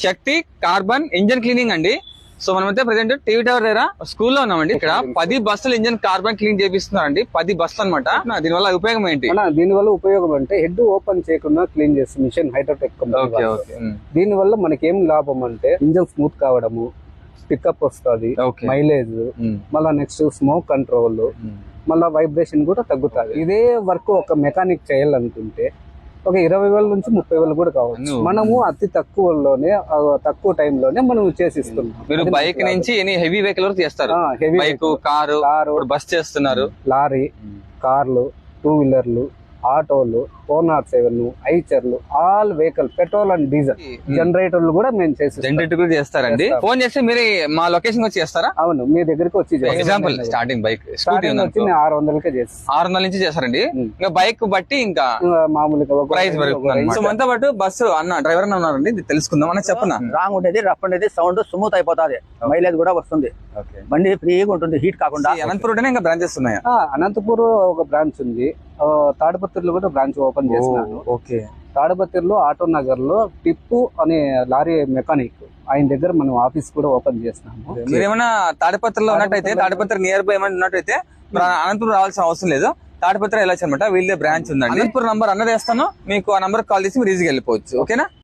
శక్తి carbon engine cleaning అండి. So మనమైతే present TV tower దగ్గర స్కూల్లో ఉన్నామండి. ఇక్కడ 10 బస్సులు ఇంజన్ కార్బన్ క్లీన్ చేపిస్తున్నారండి. 10 బస్సులు అనమాట. దీనివల్ల ఉపయోగం ఏంటి? దీనివల్ల ఉపయోగం అంటే హెడ్ ఓపెన్ చేయకుండా క్లీన్ చేస్తుంది మిషన్ హైడ్రోటెక్ కంపెనీ. దీని వల్ల మనకి ఏం లాభం అంటే ఇంజన్ స్మూత్ కావడము, పికప్ వస్తుంది, మైలేజ్, మళ్ళీ నెక్స్ట్ స్మోక్ కంట్రోల్, మళ్ళీ వైబ్రేషన్ కూడా తగ్గుతుంది. ఇదే వర్క్ ఒక మెకానిక్ చేయాలనుకుంటే ఒక 20,000 నుంచి 30,000 కూడా కావచ్చు. మనము అతి తక్కువ టైంలోనే మనం చేసిస్తున్నాం. మీరు బైక్ నుంచి ఎనీ హెవీ వెహికల్ వరకు చేస్తారు. బైక్, కారు, బస్ చేస్తున్నారు. లారీ, కార్లు, 2 వీలర్లు, ఆటోలు, 407, ఐచర్లు, all vehicle, petrol and diesel, జనరేటర్లు కూడా మేము జనరేటర్ చేస్తారండి. ఫోన్ చేస్తే మీరు మా లొకేషన్ వచ్చి చేస్తారా? అవును, మీ దగ్గరికి వచ్చి. ఎగ్జాంపుల్ స్టార్టింగ్ బైక్ స్కూటీ వచ్చి 600కే చేస్తాం. 600 నుంచి చేస్తారండి. ఇంకా బైక్ బట్టి ఇంకా మామూలుగా ప్రైస్ పెరుగుతుంది. సో మనతో పాటు బస్సు అన్న డ్రైవర్ అన్న ఉన్నారండి, తెలుసుకుందాం అన్న. చెప్పనా? రాంగ్ ఉండేది, రఫ్ ఉండేది, సౌండ్ స్మూత్ అయిపోతుంది, మైలేజ్ కూడా వస్తుంది, బండి ఫ్రీగా ఉంటుంది, హీట్ కాకుండా. అనంతపురం ఇంకా బ్రాంచెస్ ఉన్నాయా? అనంతపురం ఒక బ్రాంచ్ ఉంది, తాడిపత్రిలో కూడా బ్రాంచ్ ఓపెన్ చేసినాను. తాడిపత్రిలో ఆటో నగర్ లో టిప్పు అనే లారీ మెకానిక్ ఆయన దగ్గర మనం ఆఫీస్ కూడా ఓపెన్ చేసినాము. మీరు ఏమైనా తాడిపత్రిలో ఉన్నట్టయితే, తాడిపత్రి నియర్ బై ఏమైనా ఉన్నట్టయితే అనంతపురం రావాల్సిన అవసరం లేదు. తాడిపత్రి వెళ్ళొచ్చు అనమాట. వీళ్ళే బ్రాంచ్ ఉందండి. అనంతపురం నంబర్ అన్నది వేస్తాను, మీకు ఆ నంబర్ కాల్ చేసి మీరు ఈజీగా వెళ్ళిపోవచ్చు. ఓకేనా?